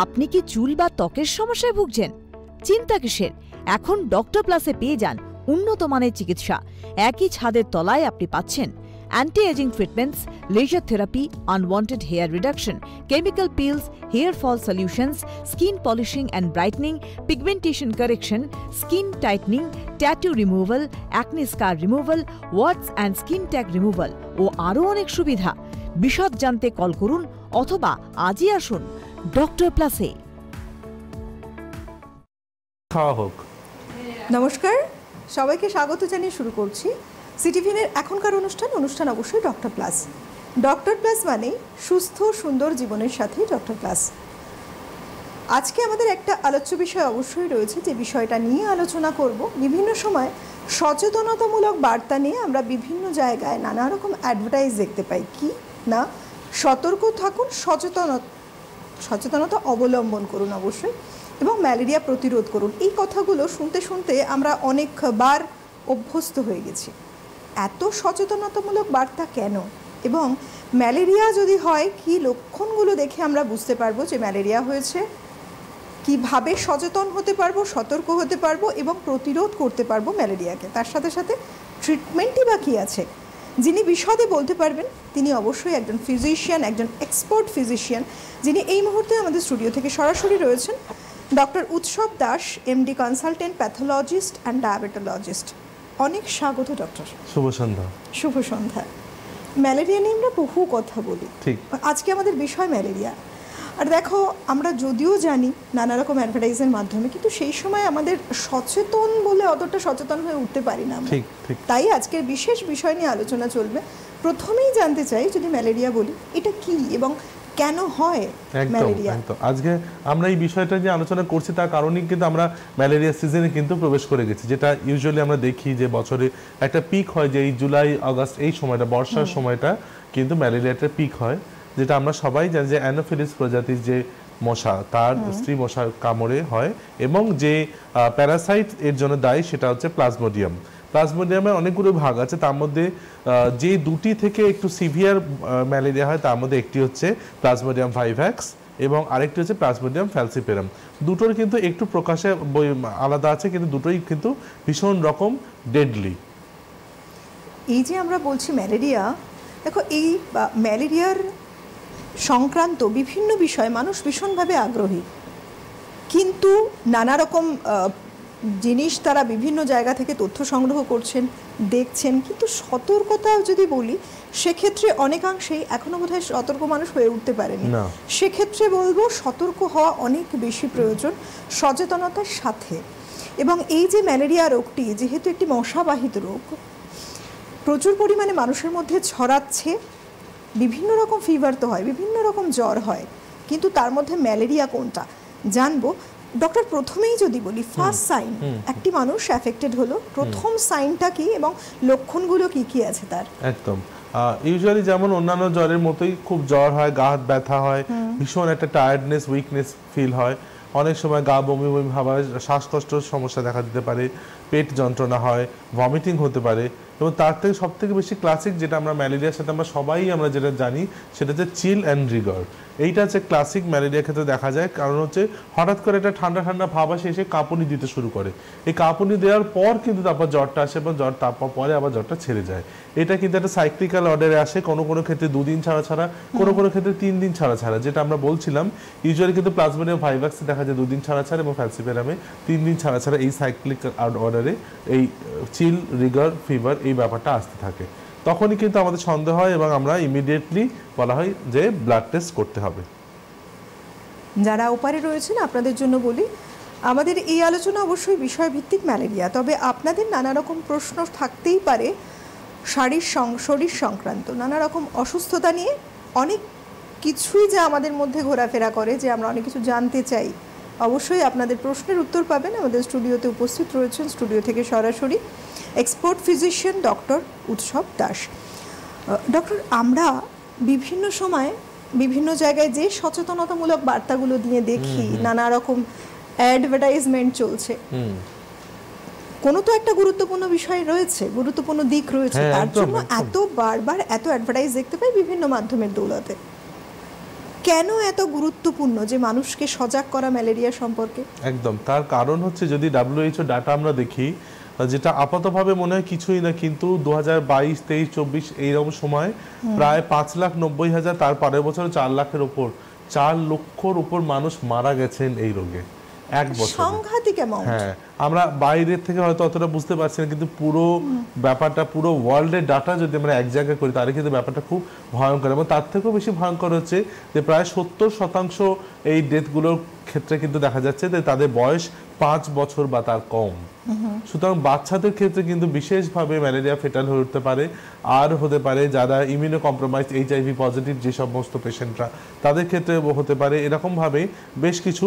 আপনি কি চুল বা ত্বকের সমস্যায় ভুগছেন? চিন্তা কিসের, এখন ডক্টর প্লাসে পেয়ে যান উন্নত মানের চিকিৎসা। একই ছাদের তলায় আপনি পাচ্ছেন anti ageing treatments, laser therapy, unwanted hair reduction, chemical peels, hair fall solutions, skin polishing and brightening, pigmentation correction, skin tightening, tattoo removal, acne scar removal, warts and skin tag removal ও আরও অনেক সুবিধা। বিশদ জানতে call করুন অথবা আজই আসুন ডক্টর প্লাসে। নমস্কার, সবাইকে স্বাগত জানিয়ে শুরু করছি সিটিভিনের এখনকার অনুষ্ঠান অবশ্যই ডক্টর প্লাস। ডক্টর প্লাস মানে সুস্থ সুন্দর জীবনের সাথে ডক্টর প্লাস। আজকে আমাদের একটা আলোচ্য বিষয় অবশ্যই রয়েছে, যে বিষয়টা নিয়ে আলোচনা করব। বিভিন্ন সময় সচেতনতামূলক বার্তা নিয়ে আমরা বিভিন্ন জায়গায় নানা রকম অ্যাডভার্টাইজ দেখতে পাই। কি না, সতর্ক থাকুন, সচেতনতা অবলম্বন করুন অবশ্যই, এবং ম্যালেরিয়া প্রতিরোধ করুন। এই কথাগুলো শুনতে শুনতে আমরা অনেকবার অভ্যস্ত হয়ে গেছি। এত সচেতনতামূলক বার্তা কেন, এবং ম্যালেরিয়া যদি হয় কী লক্ষণগুলো দেখে আমরা বুঝতে পারবো যে ম্যালেরিয়া হয়েছে, কিভাবে সচেতন হতে পারবো, সতর্ক হতে পারবো এবং প্রতিরোধ করতে পারবো ম্যালেরিয়াকে। তার সাথে সাথে ট্রিটমেন্টই বা কী আছে, যিনি বিশদে বলতে পারবেন তিনি অবশ্যই একজন ফিজিশিয়ান, একজন এক্সপার্ট ফিজিশিয়ান, যিনি এই মুহূর্তে আমাদের স্টুডিও থেকে সরাসরি রয়েছেন, ডক্টর উৎসব Das, MD consultant, pathologist and diabetologist. অনেক স্বাগত ডক্টর। শুভ সন্ধ্যা। শুভ সন্ধ্যা। ম্যালেরিয়া নিয়ে আমরা বহু কথা বলি, ঠিক আজকে আমাদের বিষয় ম্যালেরিয়া। আর দেখো, আমরা যদিও জানি নানা রকম অ্যাডভার্টাইজের মাধ্যমে, কিন্তু সেই সময় আমাদের সচেতন বলে অতটা সচেতন হয়ে উঠতে পারি না। তাই আজকের বিশেষ বিষয় নিয়ে আলোচনা চলবে। প্রথমেই জানতে চাই, যদি ম্যালেরিয়া বলি, এটা কি এবং কেন হয় ম্যালেরিয়া? আজকে আমরা এই বিষয়টা যে আলোচনা করছি তার কারণেই কিন্তু আমরা ম্যালেরিয়া সিজনে কিন্তু প্রবেশ করে গেছি, যেটা ইউজুয়ালি আমরা দেখি যে বছরে একটা পিক হয়, যে এই জুলাই আগস্ট এই সময়টা, বর্ষার সময়টা কিন্তু ম্যালেরিয়াটা পিক হয়, যেটা আমরা সবাই জানি যে অ্যানোফিলিস প্রজাতির যে মশা, তার স্ত্রী মশার কামড়ে হয়, এবং যে প্যারাসাইট এর জন্য দায়ী সেটা হচ্ছে প্লাজমোডিয়াম। প্লাজমোডিয়ামের অনেকগুলো ভাগ আছে, তার মধ্যে যে দুটি থেকে একটু সিভিয়ার ম্যালেরিয়া হয় তার মধ্যে একটি হচ্ছে প্লাজমোডিয়াম ভাইভ্যাক্স এবং আরেকটি হচ্ছে প্লাজমোডিয়াম ফ্যালসিপেরাম। দুটোর কিন্তু একটু প্রকাশে আলাদা আছে, কিন্তু দুটোই কিন্তু ভীষণ রকম ডেডলি। এই যে আমরা বলছি ম্যালেরিয়া, দেখো এই ম্যালেরিয়ার সংক্রান্ত বিভিন্ন বিষয়ে মানুষ ভীষণভাবে আগ্রহী, কিন্তু নানা রকম জিনিস তারা বিভিন্ন জায়গা থেকে তথ্য সংগ্রহ করছেন, দেখছেন, কিন্তু সতর্কতা যদি বলি সেক্ষেত্রে অনেকাংশেই এখনও বোধহয় সতর্ক মানুষ হয়ে উঠতে পারেনি। সেক্ষেত্রে বলবো সতর্ক হওয়া অনেক বেশি প্রয়োজন, সচেতনতার সাথে। এবং এই যে ম্যালেরিয়া রোগটি যেহেতু একটি মশাবাহিত রোগ, প্রচুর পরিমাণে মানুষের মধ্যে ছড়াচ্ছে, বিভিন্ন রকম ফিভার তো হয়, বিভিন্ন রকম জ্বর হয়, কিন্তু তার মধ্যে ম্যালেরিয়া কোনটা জানবো। ডক্টর, প্রথমেই যদি বলি ফার্স্ট সাইন, একটি মানুষ অ্যাফেক্টেড হলো, প্রথম সাইনটা কি এবং লক্ষণগুলো কি কি আছে তার? একদম ইউজুয়ালি যেমন অন্যান্য জ্বরের মতোই খুব জ্বর হয়, গা হাত ব্যথা হয়, ভীষণ একটা টায়ার্ডনেস, উইকনেস ফিল হয়, অনেক সময় গা বমি বমি ভাব হয়, শ্বাসকষ্টের সমস্যা দেখা দিতে পারে, পেট যন্ত্রণা হয়, ভমিটিং হতে পারে, এবং তার থেকে সব থেকে বেশি ক্লাসিক যেটা আমরা ম্যালেরিয়ার সাথে আমরা যেটা জানি সেটা হচ্ছে চিল অ্যান্ড রিগর। এইটা হচ্ছে ক্লাসিক ম্যালেরিয়ার ক্ষেত্রে দেখা যায়, কারণ হচ্ছে হঠাৎ করে একটা ঠান্ডা ঠান্ডা ভাব আসে, এসে কাঁপুনি দিতে শুরু করে। এই কাঁপুনি দেওয়ার পর কিন্তু তারপর জ্বরটা আসে, এবং জ্বর তারপর পরে আবার জ্বরটা ছেড়ে যায়। এটা কিন্তু একটা সাইক্লিক্যাল অর্ডারে আসে, কোনো কোনো ক্ষেত্রে 2 দিন ছাড়া ছাড়া, কোনো কোনো ক্ষেত্রে 3 দিন ছাড়া ছাড়া, যেটা আমরা বলছিলাম। ইউজুয়ালি কিন্তু প্লাজমোডিয়াম ভাইভাক্সে দেখা যায় 2 দিন ছাড়া ছাড়া, এবং ফ্যালসিপেরামে 3 দিন ছাড়া ছাড়া এই সাইক্লিক্যাল অর্ডারে এই চিল, রিগর, ফিভার এই ব্যাপারটা আসতে থাকে। তখনই কিন্তু আমাদের সন্দেহ হয় এবং আমরা ইমিডিয়েটলি বলা হয় যে ব্লাড টেস্ট করতে হবে। যারা ওপারে রয়েছেন আপনাদের জন্য বলি, আমাদের এই আলোচনা অবশ্যই বিষয়ভিত্তিক ম্যালেরিয়া, তবে আপনাদের নানা রকম প্রশ্ন থাকতেই পারে শরীর সংক্রান্ত নানা রকম অসুস্থতা নিয়ে। অনেক কিছুই যা আমাদের মধ্যে ঘোরাফেরা করে, যে আমরা অনেক কিছু জানতে চাই। অবশ্যই আপনাদের প্রশ্নের উত্তর পাবেন। আমাদের স্টুডিওতে উপস্থিত রয়েছেন স্টুডিও থেকে সরাসরি এক্সপার্ট ফিজিশিয়ান ডক্টর উৎসব দাস। ডক্টর, আমরা বিভিন্ন সময় বিভিন্ন জায়গায় যে সচেতনতামূলক বার্তাগুলো দিয়ে দেখি, নানা রকম অ্যাডভার্টাইজমেন্ট চলছে, কোনো তো একটা গুরুত্বপূর্ণ বিষয় রয়েছে, গুরুত্বপূর্ণ দিক রয়েছে, তার জন্য এত বারবার এত অ্যাডভার্টাইজ দেখতে পাই বিভিন্ন মাধ্যমের দৌলতে। কেন এত গুরুত্বপূর্ণ যে মানুষকে সজাগ করা ম্যালেরিয়া সম্পর্কে? একদম, তার কারণ হচ্ছে যদি WHO ডাটা আমরা দেখি, যেটা আপাতভাবে মনে হয় কিছুই না, কিন্তু 2022, 23, 24 এইরকম সময় প্রায় 5,90,000, তার পরের বছর 4 লাখের উপর, 4 লক্ষর উপর মানুষ মারা গেছেন এই রোগে এক বছর। সাংঘাতিক অ্যামাউন্ট। হ্যাঁ, আমরা বাইরের থেকে হয়তো অতটা বুঝতে পারছি না, কিন্তু পুরো ব্যাপারটা, পুরো ওয়ার্ল্ডের ডাটা যদি আমরা এক জায়গায় করি তাহলে কিন্তু ব্যাপারটা খুব ভয়ঙ্কর। এবং তার থেকেও বেশি ভয়ঙ্কর হচ্ছে যে প্রায় 70% এই ডেথগুলোর ক্ষেত্রে কিন্তু দেখা যাচ্ছে যে তাদের বয়স 5 বছর বা তার কম। সুতরাং বাচ্চাদের ক্ষেত্রে কিন্তু বিশেষভাবে ম্যালেরিয়া ফেটাল হয়ে উঠতে পারে। আর হতে পারে যারা ইমিউনো কম্প্রোমাইজ, HIV পজিটিভ যে সমস্ত পেশেন্টরা, তাদের ক্ষেত্রে হতে পারে। এরকমভাবে বেশ কিছু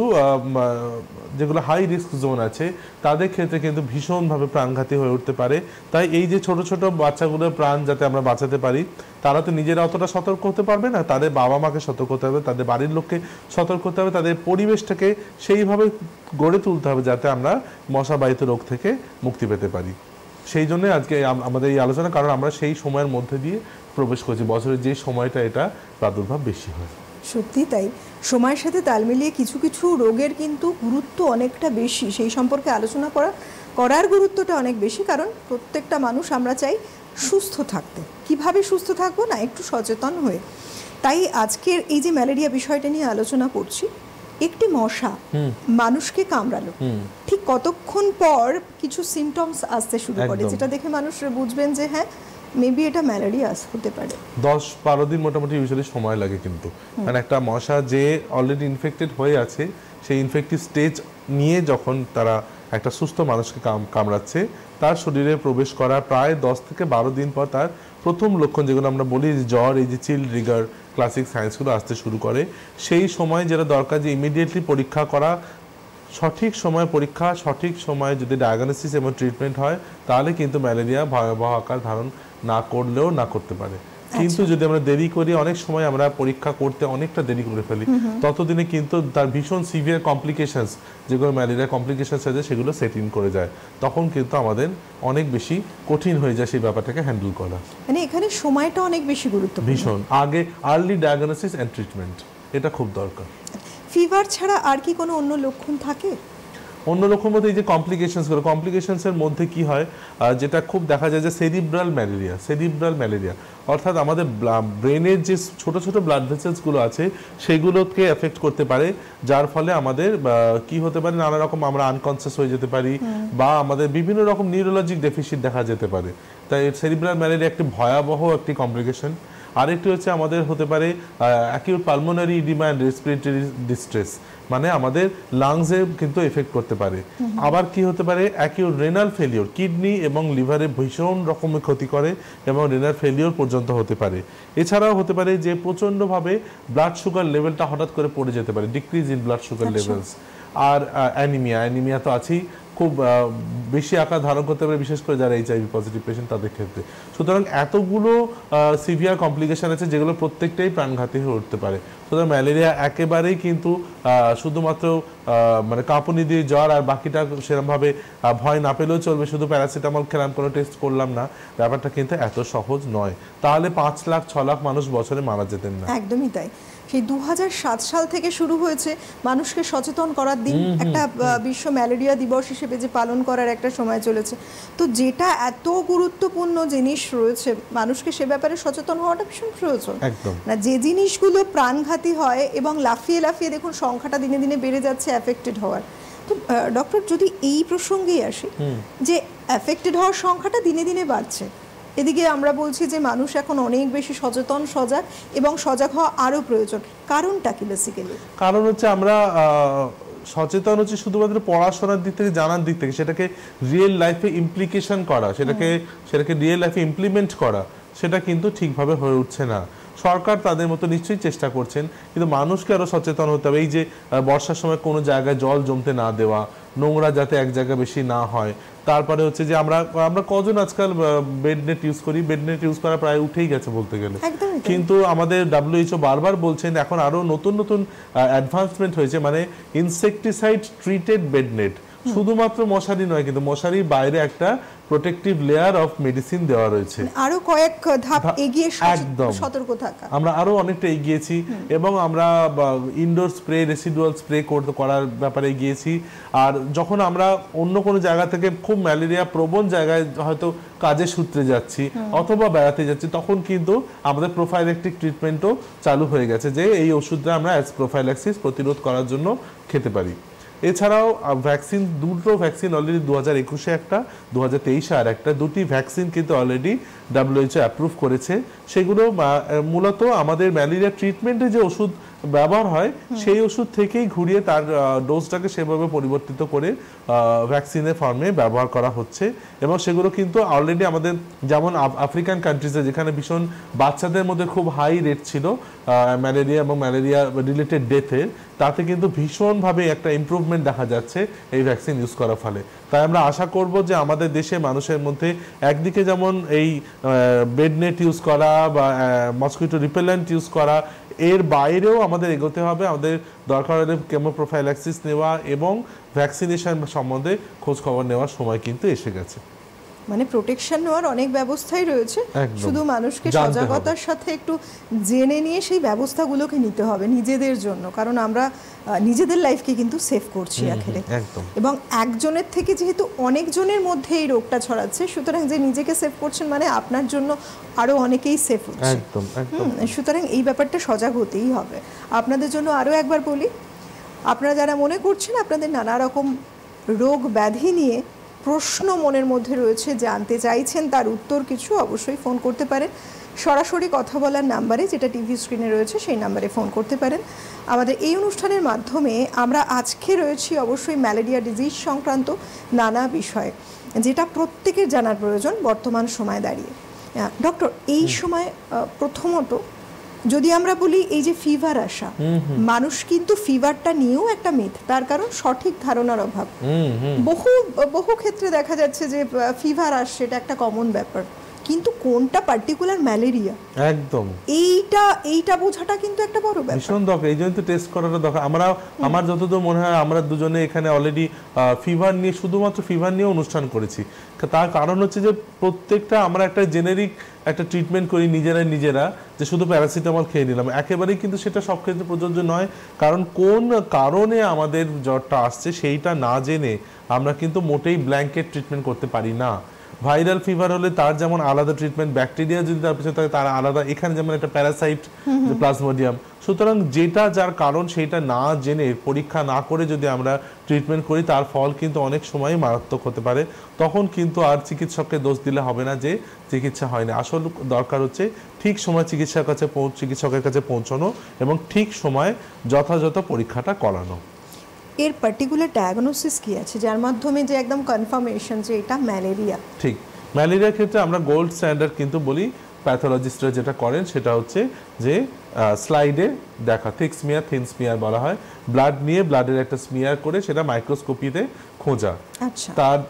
যেগুলো হাই রিস্ক জোন আছে তাদের ক্ষেত্রে কিন্তু ভীষণভাবে প্রাণঘাতী হয়ে উঠতে পারে। তাই এই যে ছোট ছোট বাচ্চাগুলোর প্রাণ যাতে আমরা বাঁচাতে পারি, তারা তো নিজেরা অতটা সতর্ক হতে পারবে না, তাদের বাবা মাকে সতর্ক হতে হবে, তাদের বাড়ির লোককে সতর্ক হতে হবে, তাদের পরিবেশটাকে সেইভাবে গড়ে তুলতে হবে যাতে আমরা মশাবাহিত রোগ থেকে মুক্তি পেতে পারি। সেই জন্য আজকে আমাদের এই আলোচনা, কারণ আমরা সেই সময়ের মধ্যে দিয়ে প্রবেশ করছি, বছরের যে সময়টা এটা প্রাদুর্ভাব বেশি হয়। সত্যি তাই, সময়ের সাথে তাল মিলিয়ে কিছু কিছু রোগের কিন্তু গুরুত্ব অনেকটা বেশি, সেই সম্পর্কে আলোচনা করার গুরুত্বটা অনেক বেশি। কারণ প্রত্যেকটা মানুষ আমরা চাই সুস্থ থাকতে। কিভাবে সুস্থ থাকবো না, একটু সচেতন হয়ে। তাই আজকের এই যে ম্যালেরিয়া বিষয়টা নিয়ে আলোচনা করছি, একটি মশা মানুষকে কামড়ালো, ঠিক কতক্ষণ পর কিছু সিমটমস আসতে শুরু করে, যেটা দেখে মানুষ বুঝবেন যে হ্যাঁ মেবি এটা ম্যালেরিয়া হতে পারে। 10-12 দিন মোটামুটি ইউজুয়ালি সময় লাগে কিন্তু, কারণ একটা মশা যে অলরেডি ইনফেক্টেড হয়ে আছে, সেই ইনফেক্টিভ স্টেজ নিয়ে যখন তারা একটা সুস্থ মানুষকে কামড়াচ্ছে, তার শরীরে প্রবেশ করার প্রায় 10 থেকে 12 দিন পর তার প্রথম লক্ষণ, যেগুলো আমরা বলি জ্বর, এই যে চিল, রিগার, ক্লাসিক সায়েন্সগুলো আসতে শুরু করে। সেই সময় যেটা দরকার যে ইমিডিয়েটলি পরীক্ষা করা, সঠিক সময় পরীক্ষা, সঠিক সময়ে যদি ডায়াগনোসিস এবং ট্রিটমেন্ট হয়, তাহলে কিন্তু ম্যালেরিয়া ভয়াবহ আকার ধারণ না করলেও না করতে পারে। কিন্তু যদি আমরা দেরি করি, অনেক সময় আমরা পরীক্ষা করতে অনেকটা দেরি করে ফেলি, ততদিনে কিন্তু তার ভীষণ সিভিয়ার কমপ্লিকেশনস, যেগুলো ম্যালেরিয়া কমপ্লিকেশনস আছে, সেগুলো সেট ইন করে যায়। তখন কিন্তু আমাদের অনেক বেশি কঠিন হয়ে যায় সেই ব্যাপারটাকে হ্যান্ডেল করা। মানে এখানে সময়টা অনেক বেশি গুরুত্বপূর্ণ। ভীষণ আগে আর্লি ডায়াগনোসিস এন্ড ট্রিটমেন্ট, এটা খুব দরকার। ফিভার ছাড়া আর কি কোনো অন্য লক্ষণ থাকে? অন্য লক্ষণ মধ্যে এই যে কমপ্লিকেশনসগুলো, কমপ্লিকেশনসের মধ্যে কি হয়, যেটা খুব দেখা যায় যে সেরিব্রাল ম্যালেরিয়া, অর্থাৎ আমাদের ব্রেনের যে ছোট ছোট ব্লাড ভেসেলসগুলো আছে সেগুলোকে এফেক্ট করতে পারে, যার ফলে আমাদের কি হতে পারে, নানা রকম আমরা আনকনসিয়াস হয়ে যেতে পারি, বা আমাদের বিভিন্ন রকম নিউরোলজিক ডেফিসিট দেখা যেতে পারে। তাই সেরিব্রাল ম্যালেরিয়া একটি ভয়াবহ একটি কমপ্লিকেশন। আরেকটি হচ্ছে আমাদের হতে পারে acute pulmonary oedema and respiratory distress, মানে আমাদের লাংসে কিন্তু এফেক্ট করতে পারে। আবার কি হতে পারে, অ্যাকিউট রেনাল ফেলিওর, কিডনি এবং লিভারে ভীষণ রকমের ক্ষতি করে এবং রেনাল ফেলিওর পর্যন্ত হতে পারে। এছাড়াও হতে পারে যে প্রচণ্ডভাবে ব্লাড সুগার লেভেলটা হঠাৎ করে পড়ে যেতে পারে, decrease in blood sugar levels. আর অ্যানিমিয়া তো আছেই, খুব বেশি আকার ধারণ করতে পারে, বিশেষ করে যারা HIV পজিটিভ পেশেন্ট তাদের ক্ষেত্রে। সুতরাং এতগুলো সিভিয়ার কমপ্লিকেশন আছে যেগুলো প্রত্যেকটাই প্রাণঘাতী হয়ে উঠতে পারে। সুতরাং ম্যালেরিয়া একেবারেই কিন্তু শুধুমাত্র মানে কাঁপুনি দিয়ে জ্বর আর বাকিটা সেরকমভাবে ভয় না পেলেও চলবে, শুধু প্যারাসিটামল খেলাম, কোনো টেস্ট করলাম না, ব্যাপারটা কিন্তু এত সহজ নয়। তাহলে 5 লাখ 6 লাখ মানুষ বছরে মারা যেতেন না। একদমই তাই। সেই 2007 সাল থেকে শুরু হয়েছে মানুষকে সচেতন করার দিন, একটা বিশ্ব ম্যালেরিয়া দিবস হিসেবে যে পালন করার একটা সময় চলেছে। তো যেটা এত গুরুত্বপূর্ণ জিনিস রয়েছে, মানুষকে সে ব্যাপারে সচেতন হওয়াটা ভীষণ প্রয়োজন। না, যে জিনিসগুলো প্রাণঘাতী হয় এবং লাফিয়ে লাফিয়ে দেখুন সংখ্যাটা দিনে দিনে বেড়ে যাচ্ছে অ্যাফেক্টেড হওয়ার। তো ডক্টর, যদি এই প্রসঙ্গেই আসি, যে অ্যাফেক্টেড হওয়ার সংখ্যাটা দিনে দিনে বাড়ছে, এদিকে আমরা বলছি যে মানুষ এখন অনেক বেশি সচেতন, সজাগ, এবং সজাগ হওয়া আরও প্রয়োজন। কারণটা কি বেসিক্যালি? কারণ হচ্ছে আমরা সচেতন হচ্ছে শুধুমাত্র পড়াশোনার দিক থেকে, জানার দিক থেকে, সেটাকে রিয়েল লাইফে ইমপ্লিকেশন করা, সেটাকে রিয়েল লাইফে ইমপ্লিমেন্ট করা, সেটা কিন্তু ঠিকভাবে হয়ে উঠছে না। সরকার তাদের মতো নিশ্চয়ই চেষ্টা করছেন, কিন্তু মানুষকে আরও সচেতন হতে হবে। এই যে বর্ষার সময় কোনো জায়গায় জল জমতে না দেওয়া, নোংরা যাতে এক জায়গায় বেশি না হয়। তারপরে হচ্ছে যে আমরা কজন আজকাল বেড নেট ইউজ করি, বেড নেট ইউজ করা প্রায় উঠেই গেছে বলতে গেলে। কিন্তু আমাদের WHO বারবার বলছেন এখন আরও নতুন নতুন অ্যাডভান্সমেন্ট হয়েছে, মানে ইনসেকটিসাইড ট্রিটেড বেড নেট, শুধুমাত্র মশারি নয়, কিন্তু মশারির বাইরে একটা প্রোটেক্টিভ লেয়ার অফ মেডিসিন দেওয়া রয়েছে। আরো কয়েক ধাপ এগিয়ে একদম সতর্ক থাকা, আমরা আরো অনেকটা এগিয়েছি এবং আমরা ইনডোর স্প্রে, রেসিডুয়াল স্প্রে করার ব্যাপারে গিয়েছি। আর যখন আমরা অন্য কোনো জায়গা থেকে খুব ম্যালেরিয়া প্রবণ জায়গায় হয়তো কাজের সূত্রে যাচ্ছি অথবা বেড়াতে যাচ্ছি, তখন কিন্তু আমাদের প্রোফাইল্যাক্টিক ট্রিটমেন্টও চালু হয়ে গেছে, যে এই ওষুধটা আমরা অ্যাজ প্রোফাইল্যাক্সিস প্রতিরোধ করার জন্য খেতে পারি। এছাড়াও ভ্যাকসিন, দুটো ভ্যাকসিন অলরেডি 2021-এ একটা, 2023-এ আর একটা, দুটি ভ্যাকসিন কিন্তু অলরেডি WHO অ্যাপ্রুভ করেছে। সেগুলো মূলত আমাদের ম্যালেরিয়া ট্রিটমেন্টে যে ওষুধ ব্যবহার হয় সেই ওষুধ থেকেই ঘুরিয়ে তার ডোজটাকে সেভাবে পরিবর্তিত করে ভ্যাকসিনের ফর্মে ব্যবহার করা হচ্ছে। এবং সেগুলো কিন্তু অলরেডি আমাদের, যেমন আফ্রিকান কান্ট্রিজে যেখানে ভীষণ বাচ্চাদের মধ্যে খুব হাই রেট ছিল ম্যালেরিয়া এবং ম্যালেরিয়া রিলেটেড ডেথের, তাতে কিন্তু ভীষণভাবে একটা ইমপ্রুভমেন্ট দেখা যাচ্ছে এই ভ্যাকসিন ইউজ করার ফলে। তাই আমরা আশা করব যে আমাদের দেশে মানুষের মধ্যে একদিকে যেমন এই বেড নেট ইউজ করা বা মসকিটো রিপেলেন্ট ইউজ করা, এর বাইরেও আমাদের এগোতে হবে। আমাদের দরকার হলে কেমোপ্রোফাইল্যাক্সিস নেওয়া এবং ভ্যাকসিনেশন সম্বন্ধে খোঁজ খবর নেওয়ার সময় কিন্তু এসে গেছে। মানে প্রোটেকশন নেওয়ার অনেক ব্যবস্থাই রয়েছে, শুধু মানুষকে সজাগতার সাথে একটু জেনে নিয়ে সেই ব্যবস্থাগুলোকে নিতে হবে নিজেদের জন্য, কারণ আমরা নিজেদের লাইফকে কিন্তু সেভ করছি আখেরে। এবং একজনের থেকে যেহেতু অনেকজনের মধ্যে এই রোগটা ছড়াচ্ছে, সুতরাং যে নিজেকে সেভ করছেন মানে আপনার জন্য আরো অনেকেই সেভ হচ্ছে। সুতরাং এই ব্যাপারটা সজাগ হতেই হবে। আপনাদের জন্য আরো একবার বলি, আপনারা যারা মনে করছেন আপনাদের নানা রকম রোগ ব্যাধি নিয়ে প্রশ্ন মনের মধ্যে রয়েছে, জানতে চাইছেন তার উত্তর কিছু, অবশ্যই ফোন করতে পারেন সরাসরি কথা বলার নাম্বারে, যেটা টিভি স্ক্রিনে রয়েছে সেই নাম্বারে ফোন করতে পারেন। আমাদের এই অনুষ্ঠানের মাধ্যমে আমরা আজকে রয়েছি অবশ্যই ম্যালেরিয়া ডিজিজ সংক্রান্ত নানা বিষয়ে, যেটা প্রত্যেকের জানার প্রয়োজন বর্তমান সময় দাঁড়িয়ে। ডক্টর, এই সময় প্রথমত যদি আমরা বলি এই যে ফিভার আসা, মানুষ কিন্তু ফিভারটা নিয়েও একটা মিথ, তার কারণ সঠিক ধারণার অভাব। বহু ক্ষেত্রে দেখা যাচ্ছে যে ফিভার আসছে, এটা একটা কমন ব্যাপার, কিন্তু কোনটা পার্টিকুলার ম্যালেরিয়া একদম এইটা বোঝাটা কিন্তু একটা বড় ব্যাপার, ভীষণ দরকার। এই জন্য তো টেস্ট করাটা দরকার। আমার যতদূর মনে হয় আমরা দুজনে এখানে অলরেডি ফিভার নিয়ে, শুধুমাত্র ফিভার নিয়ে অনুষ্ঠান করেছি। তার কারণ হচ্ছে যে প্রত্যেকটা আমরা একটা জেনেরিক একটা ট্রিটমেন্ট করি নিজেরা, যে শুধু প্যারাসিটামল খেয়ে নিলাম, একেবারেই কিন্তু সেটা সব ক্ষেত্রে প্রযোজ্য নয়। কারণ কোন কারণে আমাদের জ্বরটা আসছে সেইটা না জেনে আমরা কিন্তু মোটেই ব্ল্যাঙ্কেট ট্রিটমেন্ট করতে পারি না। ভাইরাল ফিভার হলে তার যেমন আলাদা ট্রিটমেন্ট, ব্যাকটেরিয়া যদি তার পিছনে থাকে তার আলাদা, এখানে যেমন একটা প্যারাসাইট প্লাজমোডিয়াম। সুতরাং যেটা যার কারণ সেইটা না জেনে, পরীক্ষা না করে যদি আমরা ট্রিটমেন্ট করি, তার ফল কিন্তু অনেক সময় মারাত্মক হতে পারে। তখন কিন্তু আর চিকিৎসককে দোষ দিলে হবে না যে চিকিৎসা হয়নি। আসল দরকার হচ্ছে ঠিক সময় চিকিৎসকের কাছে পৌঁছানো এবং ঠিক সময় যথাযথ পরীক্ষাটা করানো। এর পার্টিকুলার ডায়াগনোসিস কি আছে যার মাধ্যমে যে একদম কনফার্মেশন যে এটা ম্যালেরিয়া? ঠিক, ম্যালেরিয়ার ক্ষেত্রে আমরা গোল্ড স্ট্যান্ডার্ড কিন্তু বলি, প্যাথোলজিস্টরা যেটা করেন সেটা হচ্ছে যে স্লাইডে দেখা থিক স্মিয়ার, থিন স্মিয়ার বলা হয়, ব্লাড নিয়ে ব্লাডের একটা স্মিয়ার করে সেটা মাইক্রোস্কোপিতে খোঁজা।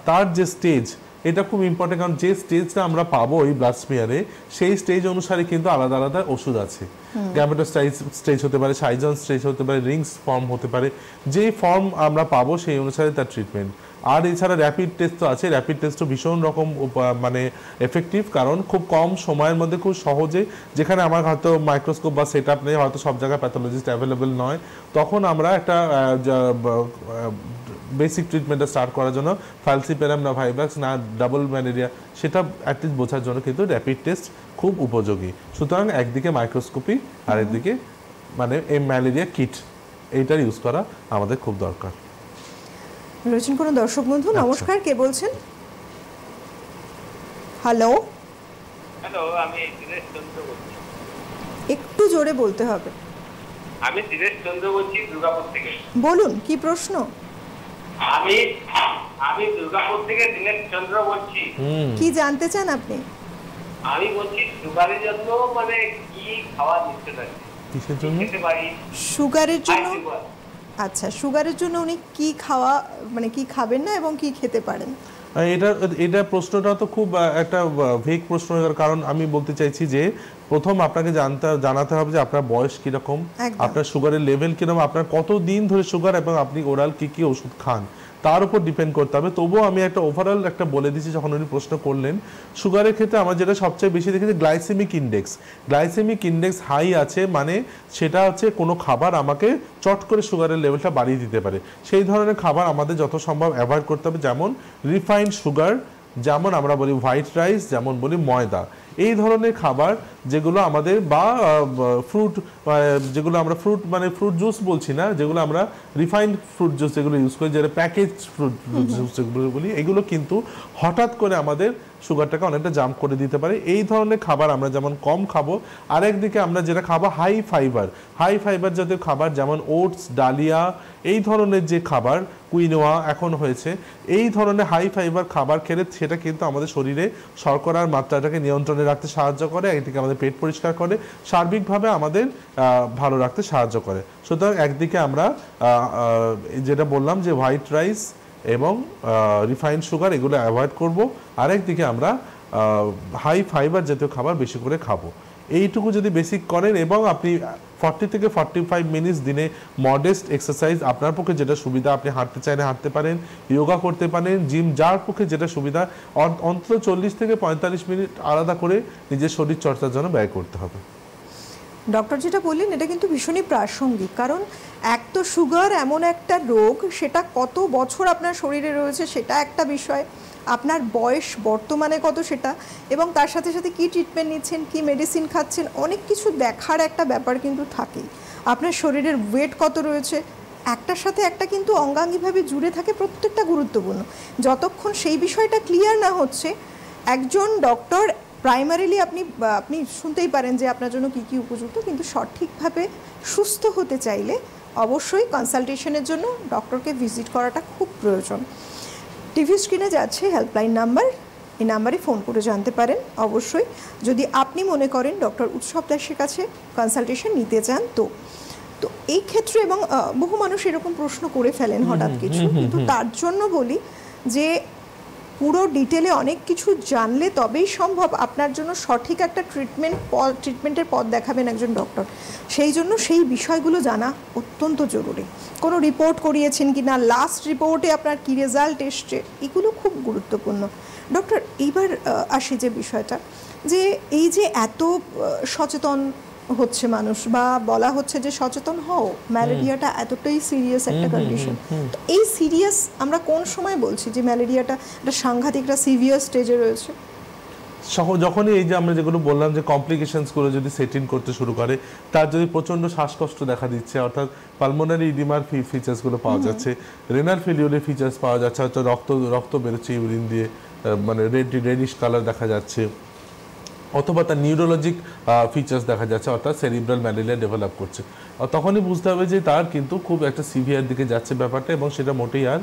তার যে স্টেজ, এটা খুব ইম্পর্টেন্ট, কারণ যে স্টেজটা আমরা পাবো এই ব্লাড স্মিয়ারে, সেই স্টেজ অনুসারে কিন্তু আলাদা আলাদা ওষুধ আছে। গ্যামেটোস্টাইজ স্টেজ হতে পারে, সাইজন স্টেজ হতে পারে, রিংস ফর্ম হতে পারে। যে ফর্ম আমরা পাবো সেই অনুসারে তার ট্রিটমেন্ট। আর এছাড়া র্যাপিড টেস্ট তো আছে, র্যাপিড টেস্টও ভীষণ রকম মানে এফেক্টিভ, কারণ খুব কম সময়ের মধ্যে খুব সহজে, যেখানে আমার হয়তো মাইক্রোস্কোপ বা সেট আপ নেই, হয়তো সব জায়গায় প্যাথোলজিস্ট অ্যাভেলেবেল নয়, তখন আমরা একটা বেসিক ট্রিটমেন্টটা স্টার্ট করার জন্য ফালসিপেরাম না ভাইভাক্স না ডাবল ম্যালেরিয়া, সেটা অ্যাটলিস্ট বোঝার জন্য কিন্তু র্যাপিড টেস্ট খুব উপযোগী। সুতরাং একদিকে মাইক্রোস্কোপি আর একদিকে মানে এই ম্যালেরিয়া কিট, এইটার ইউজ করা আমাদের খুব দরকার। রয়েছেন কোনো দর্শক বন্ধু? নমস্কার, কে বলছেন? হ্যালো, আমি দিনেশ চন্দ্র বলছি। একটু জোরে বলতে হবে। আমি দিনেশ চন্দ্র বলছি দুর্গাপুর থেকে। বলুন, কি প্রশ্ন? আমি দুর্গাপুর থেকে দিনেশ চন্দ্র বলছি। কি জানতে চান আপনি? আমি বলছি সুগারের জন্য মানে কি খাওয়া নিষেধ আছে? কিসের জন্য? সুগারের জন্য। আচ্ছা, সুগারের জন্য উনি কি খাওয়া মানে কি খাবেন না এবং কি খেতে পারেন? এটা প্রশ্নটা তো খুব একটা ভেগ প্রশ্ন, কারণ আমি বলতে চাইছি যে প্রথম আপনাকে জানাতে হবে যে আপনার বয়স কিরকম, আপনার সুগারের লেভেল কিরকম, আপনার কতদিন ধরে সুগার এবং আপনি ওরাল কি ওষুধ খান, তার উপর ডিপেন্ড করতে হবে। তবুও আমি একটা ওভারঅল একটা বলে দিচ্ছি, যখন উনি প্রশ্ন করলেন সুগারের ক্ষেত্রে আমরা যেটা সবচেয়ে বেশি দেখেছি গ্লাইসেমিক ইন্ডেক্স হাই আছে, মানে সেটা হচ্ছে কোনো খাবার আমাকে চট করে সুগারের লেভেলটা বাড়িয়ে দিতে পারে। সেই ধরনের খাবার আমাদের যত সম্ভব অ্যাভয়েড করতে হবে, যেমন রিফাইন্ড সুগার, যেমন আমরা বলি হোয়াইট রাইস, যেমন বলি ময়দা, এই ধরনের খাবার যেগুলো আমাদের, বা ফ্রুট, যেগুলো আমরা ফ্রুট জুস বলছি না, যেগুলো আমরা রিফাইন্ড ফ্রুট জুস যেগুলো ইউজ করি, যেটা প্যাকেজ ফ্রুট জুস যেগুলো বলি, এগুলো কিন্তু হঠাৎ করে আমাদের সুগারটাকে অনেকটা জাম্প করে দিতে পারে। এই ধরনের খাবার আমরা যেমন কম খাবো। আরেকদিকে আমরা যেটা খাবো হাই ফাইবার জাতীয় খাবার, যেমন ওটস, ডালিয়া, এই ধরনের যে খাবার, কুইনোয়া এখন হয়েছে, এই ধরনের হাই ফাইবার খাবার খেলে সেটা কিন্তু আমাদের শরীরে শর্করার মাত্রাটাকে নিয়ন্ত্রণে রাখতে সাহায্য করে, একদিকে আমাদের পেট পরিষ্কার করে, সার্বিকভাবে আমাদের ভালো রাখতে সাহায্য করে। সুতরাং একদিকে আমরা যেটা বললাম যে হোয়াইট রাইস এবং রিফাইন্ড সুগার এগুলো অ্যাভয়েড করব, আরেকদিকে আমরা হাই ফাইবার জাতীয় খাবার বেশি করে খাবো। এইটুকু যদি বেসিক করেন এবং আপনি 40 থেকে 45 মিনিটস দিনে মডেস্ট এক্সারসাইজ, আপনার পক্ষে যেটা সুবিধা, আপনি হাঁটতে চাইলে হাঁটতে পারেন, যোগা করতে পারেন, জিম, যার পক্ষে যেটা সুবিধা, অন্তত 40 থেকে 45 মিনিট আলাদা করে নিজের শরীর চর্চার জন্য ব্যয় করতে হবে। ডক্টর যেটা বললেন এটা কিন্তু ভীষণই প্রাসঙ্গিক, কারণ এক তো সুগার এমন একটা রোগ, সেটা কত বছর আপনার শরীরে রয়েছে সেটা একটা বিষয়, আপনার বয়স বর্তমানে কত সেটা, এবং তার সাথে সাথে কী ট্রিটমেন্ট নিচ্ছেন, কী মেডিসিন খাচ্ছেন, অনেক কিছু দেখার একটা ব্যাপার কিন্তু থাকেই। আপনার শরীরের ওয়েট কত রয়েছে, একটার সাথে একটা কিন্তু অঙ্গাঙ্গিভাবে জুড়ে থাকে, প্রত্যেকটা গুরুত্বপূর্ণ। যতক্ষণ সেই বিষয়টা ক্লিয়ার না হচ্ছে, একজন ডক্টর প্রাইমারিলি আপনি শুনতেই পারেন যে আপনার জন্য কী কী উপযুক্ত, কিন্তু সঠিকভাবে সুস্থ হতে চাইলে অবশ্যই কনসালটেশনের জন্য ডক্টরকে ভিজিট করাটা খুব প্রয়োজন। টিভি স্ক্রিনে যাচ্ছে হেল্পলাইন নাম্বার, এই নাম্বারে ফোন করে জানতে পারেন অবশ্যই, যদি আপনি মনে করেন ডক্টর উৎসব দাসের কাছে কনসালটেশন নিতে চান। তো এই ক্ষেত্রে, এবং বহু মানুষ এরকম প্রশ্ন করে ফেলেন হঠাৎ কিছু, কিন্তু তার জন্য বলি যে পুরো ডিটেলে অনেক কিছু জানলে তবেই সম্ভব আপনার জন্য সঠিক একটা ট্রিটমেন্টের পথ দেখাবেন একজন ডক্টর। সেই জন্য সেই বিষয়গুলো জানা অত্যন্ত জরুরি। কোনো রিপোর্ট করিয়েছেন কি না, লাস্ট রিপোর্টে আপনার কী রেজাল্ট এসছে, এগুলো খুব গুরুত্বপূর্ণ। ডক্টর, এইবার আসি যে বিষয়টা, যে এই যে এত সচেতন হচ্ছে মানুষ, বা বলা হচ্ছে যে সচেতন হও, ম্যালেরিয়াটা এতটাই সিরিয়াস একটা কন্ডিশন, তো এই সিরিয়াস আমরা কোন সময় বলছি যে ম্যালেরিয়াটা একটা সাংঘাতিক একটা সিভিয়ার স্টেজে রয়েছে? যখনই এই যে আমরা যেগুলো বললাম যে কমপ্লিকেশনসগুলো যদি সেট ইন করতে শুরু করে, তার যদি প্রচণ্ড শ্বাসকষ্ট দেখা দিচ্ছে, অর্থাৎ পালমোনারি ইডিমার ফিচার্সগুলো পাওয়া যাচ্ছে, রেনাল ফেলিওরের ফিচার্স পাওয়া যাচ্ছে, হয়তো রক্ত বেরোচ্ছে ইউরিন দিয়ে, মানে রেডিশ কালার দেখা যাচ্ছে, অথবা তার নিউরোলজিক ফিচার্স দেখা যাচ্ছে, অর্থাৎ সেরিব্রাল ম্যালেরিয়া ডেভেলপ করছে, তখনই বুঝতে হবে যে তার কিন্তু খুব একটা সিভিয়ার দিকে যাচ্ছে ব্যাপারটা, এবং সেটা মোটেই আর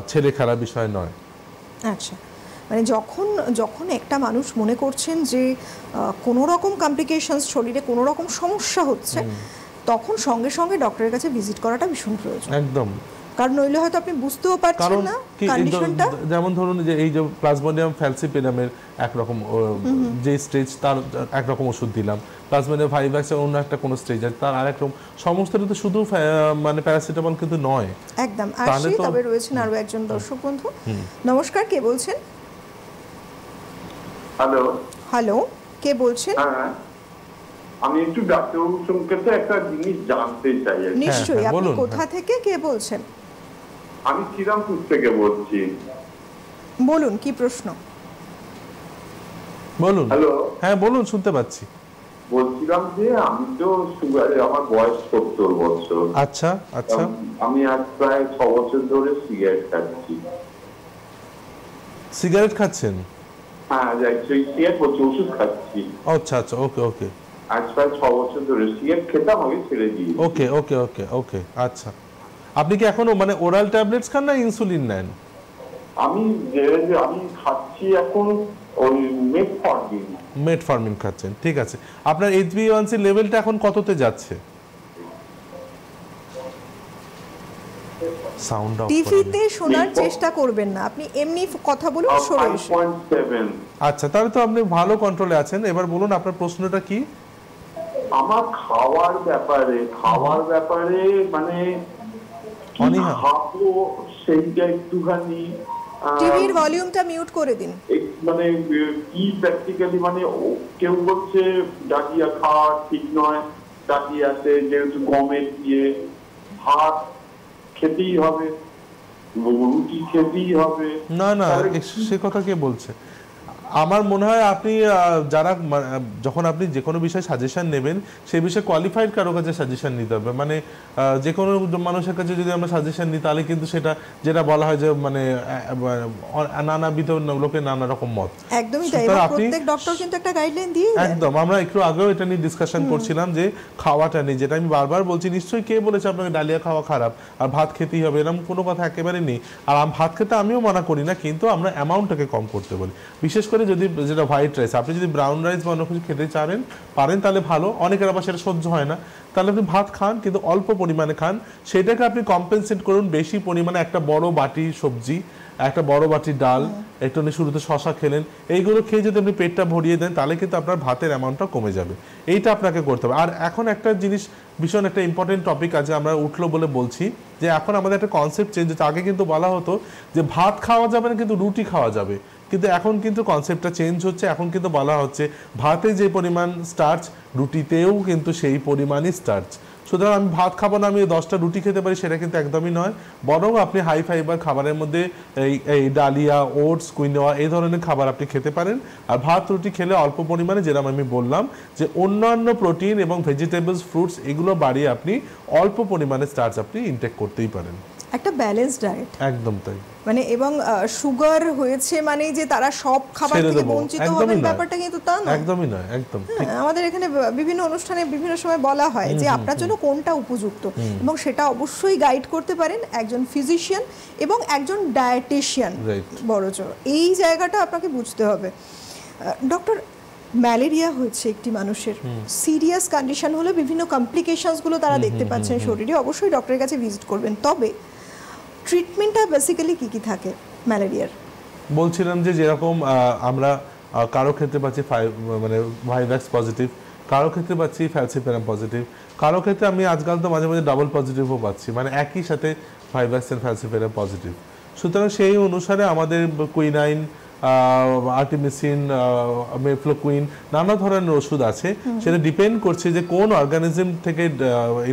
ছেড়ে খেলা বিষয় নয়। আচ্ছা, মানে যখন একটা মানুষ মনে করছেন যে কোনো রকম কমপ্লিকেশনস, শরীরে কোনো রকম সমস্যা হচ্ছে, তখন সঙ্গে সঙ্গে ডক্টরের কাছে ভিজিট করাটা ভীষণ প্রয়োজন। একদম, কারণ নইলে হয়তো আপনি বুঝতেও পারছেন না কন্ডিশনটা। যেমন ধরুন যে এই যে প্লাজমোডিয়াম ফ্যালসিপেরামের একরকম যে স্টেজ, তার একরকম ওষুধ দিলাম, প্লাজমোডিয়াম ভাইভাক্সের অন্য একটা কোনো স্টেজ আছে, তার আরেকরকম, সমস্তটা তো শুধু মানে প্যারাসিটামল কিন্তু নয়। একদম। আসি, তবে রয়েছেন আরো একজন দর্শক বন্ধু। নমস্কার, কে বলছেন? হ্যালো, কে বলছেন? আমি একটু ডাক্তারবাবুর সঙ্গে একটা জিনিস জানতে চাই। নিশ্চয়ই, আপনি কোথা থেকে কে বলছেন? আমি শ্রীরামপুর থেকে বলছি। বলুন, কি প্রশ্ন? বলুন। হ্যালো, হ্যাঁ বলুন, শুনতে পাচ্ছি। বলছিলাম যে আমি তো সুগারে, আমার বয়স 70 বছর। আচ্ছা আচ্ছা। আমি আজ প্রায় 6 বছর ধরে সিগারেট খাচ্ছি। সিগারেট খাচ্ছেন? হ্যাঁ, সিগারেট বলছি, ওষুধ খাচ্ছি। আচ্ছা আচ্ছা, ওকে ওকে। আজ প্রায় 6 বছর ধরে সিগারেট খেতাম, আমি ছেড়ে দিই। ওকে ওকে ওকে ওকে, আচ্ছা। আপনি কি এখনো মানে ওরাল ট্যাবলেটস খান না ইনসুলিন নেন? আমি খাচ্ছি এখন ওই মেটফরমিন খাচ্ছেন, ঠিক আছে। আপনার HbA1c লেভেলটা এখন কততে যাচ্ছে? সাউন্ড অফ টিভিতে শোনার চেষ্টা করবেন না, আপনি এমনি কথা বলুন সরে এসে। 5.7। আচ্ছা, তাহলে তো আপনি ভালো কন্ট্রোলে আছেন। এবার বলুন আপনার প্রশ্নটা কি? আমার খাওয়ার ব্যাপারে মানে অনীহা। খাবো সেইটা একটুখানি টিভির ভলিউমটা মিউট করে দিন। মানে কি প্র্যাকটিক্যালি মানে কেউ বলছে ডালিয়া খাওয়া ঠিক নয়, ডালিয়াতে যেহেতু গমের দিয়ে ভাত খেতেই হবে, রুটি খেতেই হবে। না না, সে কথা কে বলছে? আমার মনে হয় আপনি যারা যখন আপনি যে কোনো বিষয়ে সাজেশন নেবেন সেই বিষয়ে কোয়ালিফাইড কারো কাছে সাজেশন নিতে হবে। মানে যে কোনো মানুষের কাছে যদি আমরা সাজেশন নিই তাহলে কিন্তু সেটা যেটা বলা হয় যে মানে নানাবিধ লোকের নানা রকম মত। একদমই তাই, প্রত্যেক ডক্টর কিন্তু একটা গাইডলাইন দিয়ে দেন। একদম, আমরা একটু আগেও এটা নিয়ে ডিসকাশন করছিলাম যে খাওয়াটা নিয়ে, যেটা আমি বারবার বলছি, নিশ্চয়ই কে বলেছে আপনাকে ডালিয়া খাওয়া খারাপ আর ভাত খেতেই হবে, এরকম কোনো কথা একেবারে নেই। আর ভাত খেতে আমিও মানা করি না, কিন্তু আমরা অ্যামাউন্টটাকে কম করতে বলি। বিশেষ করে যদি যেটা হোয়াইট রাইস, আপনি যদি ব্রাউন রাইস বা অন্য কিছু খেতে পারেন তাহলে ভালো, অনেকের আবার সেটা সহ্য হয় না, তাহলে আপনি ভাত খান কিন্তু অল্প পরিমাণে খান, সেটাকে আপনি কম্পেনসেট করুন বেশি পরিমাণে। একটা বড় বাটি সবজি, একটা বড় বাটি ডাল, একটু শুরুতে শশা খেলেন, এইগুলো খেয়ে যদি আপনি পেটটা ভরিয়ে দেন তাহলে কিন্তু আপনার ভাতের অ্যামাউন্টটা কমে যাবে। এইটা আপনাকে করতে হবে। আর এখন একটা জিনিস, ভীষণ একটা ইম্পর্টেন্ট টপিক আছে, আমরা উঠলো বলে বলছি যে এখন আমাদের একটা কনসেপ্ট চেঞ্জ হচ্ছে। আগে কিন্তু বলা হতো যে ভাত খাওয়া যাবে না কিন্তু রুটি খাওয়া যাবে, কিন্তু এখন কিন্তু কনসেপ্টটা চেঞ্জ হচ্ছে। এখন কিন্তু বলা হচ্ছে ভাতে যে পরিমাণ স্টার্চ রুটিতেও কিন্তু সেই পরিমাণই স্টার্চ। সুতরাং আমি ভাত খাবো না, আমি 10টা রুটি খেতে পারি, সেটা কিন্তু একদমই নয়। বরং আপনি হাই ফাইবার খাবারের মধ্যে এই ডালিয়া, ওটস, কুইনোয়া এই ধরনের খাবার আপনি খেতে পারেন। আর ভাত রুটি খেলে অল্প পরিমাণে, যেরকম আমি বললাম যে অন্যান্য প্রোটিন এবং ভেজিটেবলস, ফ্রুটস এগুলো বাড়িয়ে আপনি অল্প পরিমাণে স্টার্চ আপনি ইনটেক করতেই পারেন। একটা ব্যালেন্স ডায়েট, একদম তাই। মানে এবং সুগার হয়েছে মানে যে তারা সব খাবার থেকে বঞ্চিত হবেন ব্যাপারটা কিন্তু তা নয়, একদমই নয়, একদম ঠিক। আমাদের এখানে বিভিন্ন অনুষ্ঠানে বিভিন্ন সময় বলা হয় যে আপনার জন্য কোনটা উপযুক্ত, এবং সেটা অবশ্যই গাইড করতে পারেন একজন ফিজিশিয়ান এবং একজন ডায়েটিশিয়ান বড়জোর। এই জায়গাটা আপনাকে বুঝতে হবে। ডক্টর, ম্যালেরিয়া হচ্ছে একটি মানুষের সিরিয়াস কন্ডিশন হলে বিভিন্ন কমপ্লিকেশনসগুলো তারা দেখতে পাচ্ছেন শরীরে, অবশ্যই ডক্টরের কাছে ভিজিট করবেন। তবে ট্রিটমেন্টটা বেসিক্যালি কি কি থাকে ম্যালেরিয়ার? বলছিলাম যে যেরকম আমরা কারো ক্ষেত্রে পাচ্ছি মানে ভাইরাক্স পজিটিভ, কারো ক্ষেত্রে পাচ্ছি ফ্যালসিপারাম পজিটিভ, কারো ক্ষেত্রে আমি আজকাল তো মাঝে মাঝে ডাবল পজিটিভও পাচ্ছি, মানে একই সাথে ভাইরাক্স এন্ড ফ্যালসিপারাম পজিটিভ। সুতরাং সেই অনুসারে আমাদের কুইনাইন, আর্টিমিসিন, মেফ্লোকুইন নানা ধরনের ওষুধ আছে। সেটা ডিপেন্ড করছে যে কোন অর্গানিজম থেকে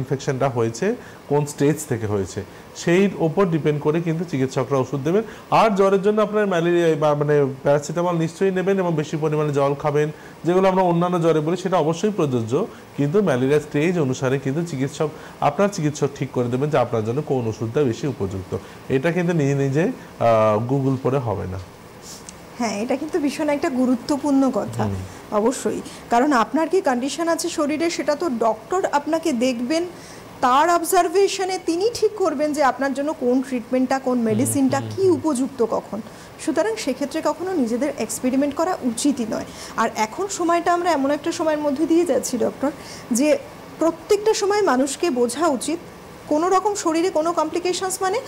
ইনফেকশনটা হয়েছে, কোন স্টেজ থেকে হয়েছে, সেই ওপর ডিপেন্ড করে কিন্তু চিকিৎসকরা ওষুধ দেবেন। আর জ্বরের জন্য আপনার ম্যালেরিয়া বা মানে প্যারাসিটামল নিশ্চয়ই নেবেন এবং বেশি পরিমাণে জল খাবেন, যেগুলো আমরা অন্যান্য জ্বরে বলি সেটা অবশ্যই প্রযোজ্য। কিন্তু ম্যালেরিয়া স্টেজ অনুসারে কিন্তু আপনার চিকিৎসক ঠিক করে দেবেন যে আপনার জন্য কোন ওষুধটা বেশি উপযুক্ত। এটা কিন্তু নিজে নিজে গুগল করে হবে না। হ্যাঁ, এটা কিন্তু ভীষণ একটা গুরুত্বপূর্ণ কথা, অবশ্যই। কারণ আপনার কি কন্ডিশন আছে শরীরে সেটা তো ডক্টর আপনাকে দেখবেন, তার অবজারভেশনে তিনি ঠিক করবেন যে আপনার জন্য কোন ট্রিটমেন্টটা, কোন মেডিসিনটা কি উপযুক্ত কখন। সুতরাং সেক্ষেত্রে কখনো নিজেদের এক্সপেরিমেন্ট করা উচিতই নয়। আর এখন সময়টা আমরা এমন একটা সময়ের মধ্যে দিয়ে যাচ্ছি ডক্টর, যে প্রত্যেকটা সময় মানুষকে বোঝা উচিত কোনো রকম শরীরে কোনো কমপ্লিকেশনস মানে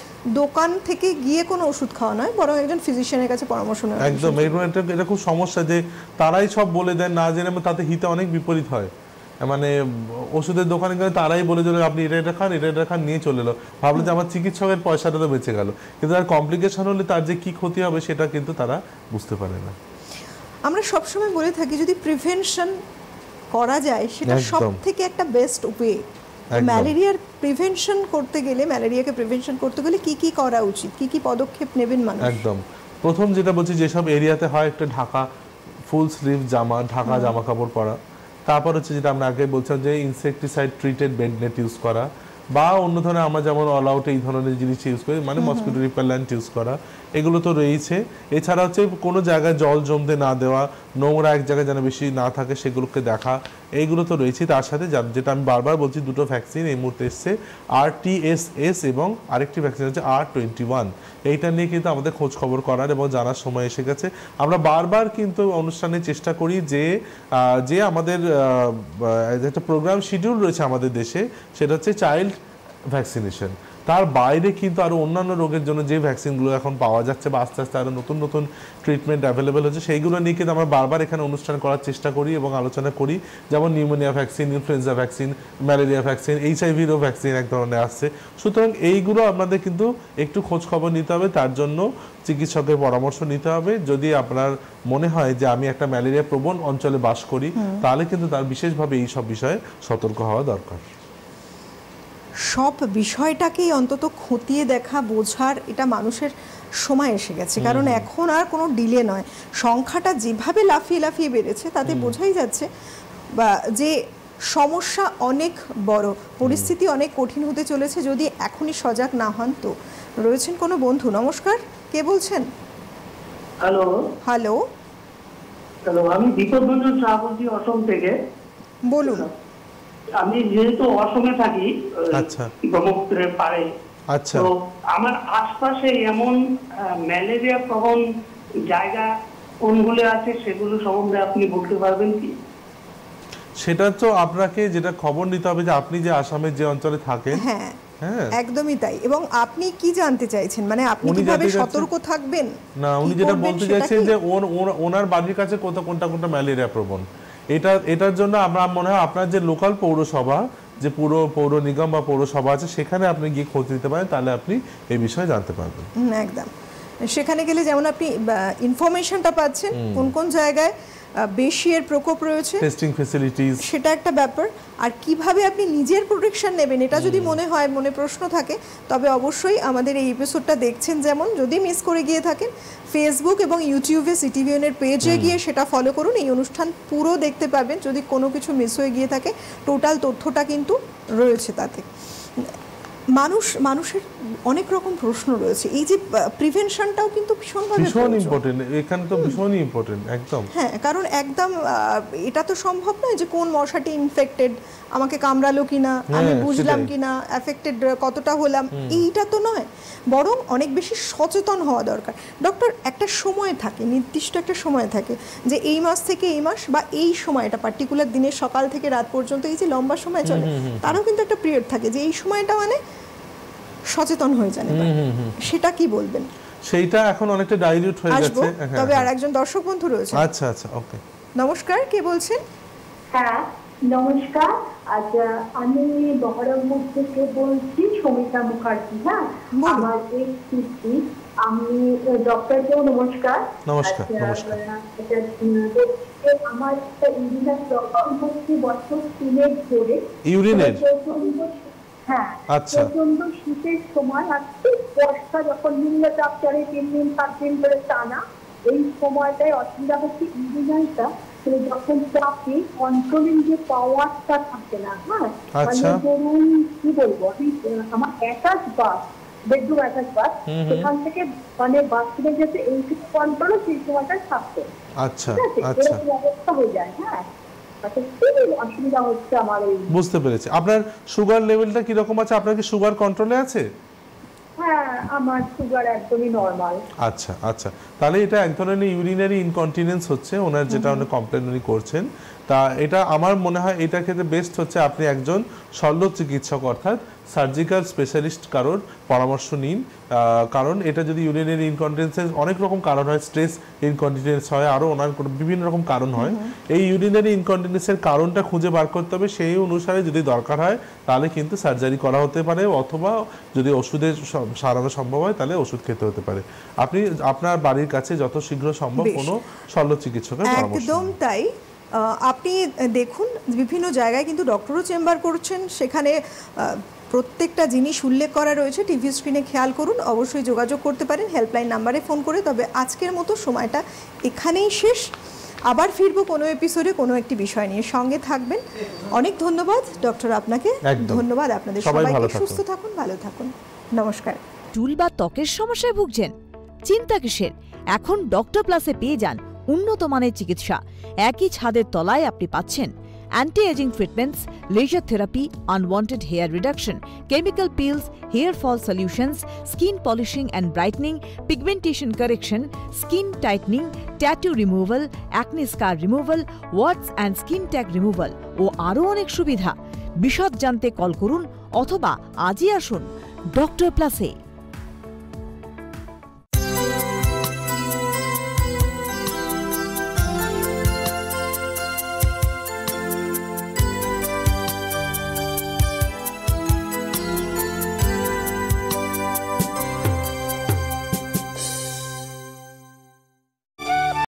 দোকান থেকে গিয়ে কোনো ওষুধ খাওয়া নয়, বরং একজন ফিজিশিয়ানের কাছে পরামর্শ নেওয়া। একদম, এটা খুব সমস্যা যে তারাই সব বলে দেন না জেনে, তাতে হিতে অনেক বিপরীত হয়। মানে ওষুধের দোকানে গেলে তারাই বলে দিল আপনি এটা খান, এটা খান, নিয়ে চলে এলো, ভাবলো যে আমার চিকিৎসকের পয়সাটা তো বেঁচে গেল, কিন্তু তার কমপ্লিকেশন হলে তার যে কি ক্ষতি হবে সেটা কিন্তু তারা বুঝতে পারে না। আমরা সবসময় বলে থাকি যদি প্রিভেনশন করা যায় সেটা সব থেকে একটা বেস্ট ওয়ে। ম্যালেরিয়ার প্রিভেনশন করতে গেলে, ম্যালেরিয়াকে প্রিভেনশন করতে গেলে কি কি করা উচিত, কি কি পদক্ষেপ নেবেন মানুষ? একদম প্রথম যেটা বলছি, যেসব এরিয়াতে হয় একটা ঢাকা ফুল স্লিভ জামা, ঢাকা জামা কাপড় পরা। তারপর হচ্ছে যেটা আমরা আগে বলছিলাম যে insecticide treated bed net use করা, বা অন্য ধরনের আমরা যেমন অল আউট এই ধরনের জিনিস ইউজ করি, মানে মসকিটো রিপেলেন্ট ইউজ করা, এগুলো তো রয়েছে। এছাড়া হচ্ছে কোনো জায়গায় জল জমতে না দেওয়া, নোংরা এক জায়গায় যেন বেশি না থাকে সেগুলোকে দেখা, এইগুলো তো রয়েছে। তার সাথে যেটা আমি বারবার বলছি, দুটো ভ্যাকসিন এই মুহূর্তে এসছে, RTSS এবং আরেকটি ভ্যাকসিন হচ্ছে R21। এইটা নিয়ে কিন্তু আমাদের খোঁজ খবর করার এবং জানার সময় এসে গেছে। আমরা বারবার কিন্তু অনুষ্ঠানে চেষ্টা করি যে আমাদের একটা প্রোগ্রাম শিডিউল রয়েছে আমাদের দেশে, সেটা হচ্ছে চাইল্ড ভ্যাকসিনেশন। তার বাইরে কিন্তু আরও অন্যান্য রোগের জন্য যে ভ্যাকসিনগুলো এখন পাওয়া যাচ্ছে বা আস্তে আস্তে আরও নতুন নতুন ট্রিটমেন্ট অ্যাভেলেবেল হচ্ছে, সেইগুলো নিয়ে কিন্তু আমরা বারবার এখানে অনুষ্ঠান করার চেষ্টা করি এবং আলোচনা করি। যেমন pneumonia vaccine, influenza vaccine, malaria vaccine, এইচআইভিরও ভ্যাকসিন এক ধরনের আসছে। সুতরাং এইগুলো আপনাদের কিন্তু একটু খোঁজ খবর নিতে হবে, তার জন্য চিকিৎসকের পরামর্শ নিতে হবে। যদি আপনার মনে হয় যে আমি একটা ম্যালেরিয়া প্রবণ অঞ্চলে বাস করি, তাহলে কিন্তু তার বিশেষভাবে এই সব বিষয়ে সতর্ক হওয়া দরকার। সব বিষয়টাকেই অন্তত খতিয়ে দেখা, বোঝার এটা মানুষের সময় এসে গেছে, কারণ এখন আর কোনো ডিলে নয়। সংখ্যাটা যেভাবে লাফিয়ে লাফিয়ে বেড়েছে তাতে বোঝাই যাচ্ছে বা যে সমস্যা অনেক বড়, পরিস্থিতি অনেক কঠিন হতে চলেছে যদি এখনই সজাগ না হন। তো রয়েছেন কোনো বন্ধু। নমস্কার, কে বলছেন? হ্যালো। হ্যালো হ্যালো, আমি দীপকরঞ্জন শাহ বলছি অসম থেকে। বলুন। আমি যেহেতু অসমে থাকি, আচ্ছা, ব্রহ্মপুত্রের পাড়ে, আচ্ছা, তো আমার আশপাশে এমন ম্যালেরিয়া প্রবণ জায়গা কোনগুলো আছে সেগুলো সম্বন্ধে আপনি বলতে পারবেন কি? সেটা তো আপনাকে যেটা খবর নিতে হবে যে আপনি যে আসামের যে অঞ্চলে থাকেন। হ্যাঁ, হ্যাঁ, একদমই তাই। এবং আপনি কি জানতে চাইছেন, মানে আপনি কিভাবে সতর্ক থাকবেন? না, উনি যেটা বলতে চাইছেন যে ওনার বাড়ির কাছে কোনটা ম্যালেরিয়া প্রবণ, এটার জন্য আমরা মনে হয় আপনার যে লোকাল পৌরসভা, যে পুরো পৌর নিগম বা পৌরসভা আছে, সেখানে আপনি গিয়ে খোঁজ নিতে পারেন, তাহলে আপনি এই বিষয়ে জানতে পারবেন। একদম, সেখানে গেলে যেমন আপনি ইনফরমেশনটা পাচ্ছেন কোন কোন জায়গায় বেশি এর প্রকোপ রয়েছে, টেস্টিং ফ্যাসিলিটিস, সেটা একটা ব্যাপার। আর কিভাবে আপনি নিজের প্রোটেকশন নেবেন, এটা যদি মনে প্রশ্ন থাকে, তবে অবশ্যই আমাদের এই এপিসোডটা দেখছেন যেমন, যদি মিস করে গিয়ে থাকেন, ফেসবুক এবং ইউটিউবে সিটিভিএনের পেজে গিয়ে সেটা ফলো করুন। এই অনুষ্ঠান পুরো দেখতে পাবেন। যদি কোনো কিছু মিস হয়ে গিয়ে থাকে, টোটাল তথ্যটা কিন্তু রয়েছে তাতে। মানুষের অনেক রকম প্রশ্ন রয়েছে। এই যে প্রিভেনশনটাও কিন্তু ভীষণ ইম্পর্টেন্ট, এখানে তো ভীষণই ইম্পর্টেন্ট একদম। হ্যাঁ, কারণ একদম এটা তো সম্ভব নয় যে কোন মশাটি ইনফেক্টেড, আমাকে কামড়ালো কিনা, আমি বুঝলাম কিনা, এফেক্টেড কতটা হলাম, এইটা তো নয়। বরং অনেক বেশি সচেতন হওয়া দরকার। ডক্টর, একটা সময় থাকে, নির্দিষ্ট একটা সময় থাকে যে এই মাস থেকে এই মাস বা এই সময়টা পার্টিকুলার দিনের সকাল থেকে রাত পর্যন্ত, এই যে লম্বা সময় চলে, তারও কিন্তু একটা পিরিয়ড থাকে যে এই সময়টা মানে সচেতন হয়ে যান। সেটা কি বলবেন? সেইটা এখন অনেকটা ডাইলিউট হয়ে গেছে। তবে আর একজন দর্শক বন্ধু রয়েছে। আচ্ছা আচ্ছা, ওকে। নমস্কার, কে বলছেন? হ্যাঁ নমস্কার, আমি বহরমপুর থেকে বলছি, সমিতা মুখার্জি। হ্যাঁ, আমার আমি ডক্টরকেও নমস্কার। নমস্কার, নমস্কার। আমার একটা ইউরিনাল প্রবলেম হচ্ছে বছর 3 ধরে। ইউরিনের? হ্যাঁ, প্রচন্ড শীতের সময় আসছে, বর্ষা যখন নিম্নচাপ চলে 3 দিন 7 দিন করে টানা, এই সময়টায় অসুবিধা হচ্ছে। ইউরিনালটা যখন চাপে কন্ট্রোলিং যে পাওয়ারটা থাকে না। হ্যাঁ, মানে ধরুন কি বলবো, আমি আমার অ্যাটাচ বাস, বেডরুম অ্যাটাচ বাস, সেখান থেকে মানে বাথরুমে যেতে এইটুকু কন্ট্রোল সেই সময়টা থাকতো। আচ্ছা আচ্ছা, এরকম অবস্থা হয়ে যায়। হ্যাঁ, অসুবিধা হচ্ছে আমার। বুঝতে পেরেছি। আপনার সুগার লেভেলটা কিরকম আছে? আপনার কি সুগার কন্ট্রোলে আছে? হ্যাঁ, আমার সুগার একদমই নরমাল। আচ্ছা আচ্ছা, তাহলে এটা এক ধরনের ইউরিনারি ইনকন্টিনেন্স হচ্ছে ওনার, যেটা উনি কমপ্লেন উনি করছেন। তা এটা আমার মনে হয় এটার ক্ষেত্রে বেস্ট হচ্ছে আপনি একজন শল্য চিকিৎসক অর্থাৎ সার্জিক্যাল স্পেশালিস্ট কারোর পরামর্শ নিন। কারণ এটা যদি ইউরিনারি ইনকন্টিনেন্সের অনেক রকম কারণ হয়, স্ট্রেস ইনকন্টিনেন্স হয়, আরও ওনার বিভিন্ন রকম কারণ হয়। এই ইউরিনারি ইনকন্টিনেন্সের কারণটা খুঁজে বার করতে হবে, সেই অনুসারে যদি দরকার হয় তাহলে কিন্তু সার্জারি করা হতে পারে, অথবা যদি ওষুধে সারানো সম্ভব হয় তাহলে ওষুধ খেতে হতে পারে। আপনি আপনার বাড়ির কাছে যত শীঘ্র সম্ভব কোনো শল্য চিকিৎসকের পরামর্শ একদম তাই। আপনি দেখুন বিভিন্ন জায়গায় কিন্তু ডক্টরও চেম্বার করছেন, সেখানে প্রত্যেকটা জিনিস উল্লেখ করা রয়েছে, টিভি স্ক্রিনে খেয়াল করুন। অবশ্যই যোগাযোগ করতে পারেন হেল্পলাইন নাম্বারে ফোন করে। তবে আজকের মতো সময়টা এখানেই শেষ। আবার ফিরবো কোনো এপিসোডে কোনো একটি বিষয় নিয়ে। সঙ্গে থাকবেন। অনেক ধন্যবাদ ডক্টর আপনাকে। ধন্যবাদ আপনাদের সবাইকে। সুস্থ থাকুন, ভালো থাকুন। নমস্কার। চুল বা ত্বকের সমস্যায় ভুগছেন? চিন্তা কিসের? এখন ডক্টর প্লাসে পেয়ে যান উন্নত মানের চিকিৎসা। একই ছাদের তলায় আপনি পাচ্ছেন anti ageing treatments, laser therapy, unwanted hair reduction, chemical peels, hair fall solutions, skin polishing and brightening, pigmentation correction, skin tightening, tattoo removal, acne scar removal, warts and skin tag removal ও আরও অনেক সুবিধা। বিশদ জানতে call করুন অথবা আজই আসুন ডক্টর প্লাসে।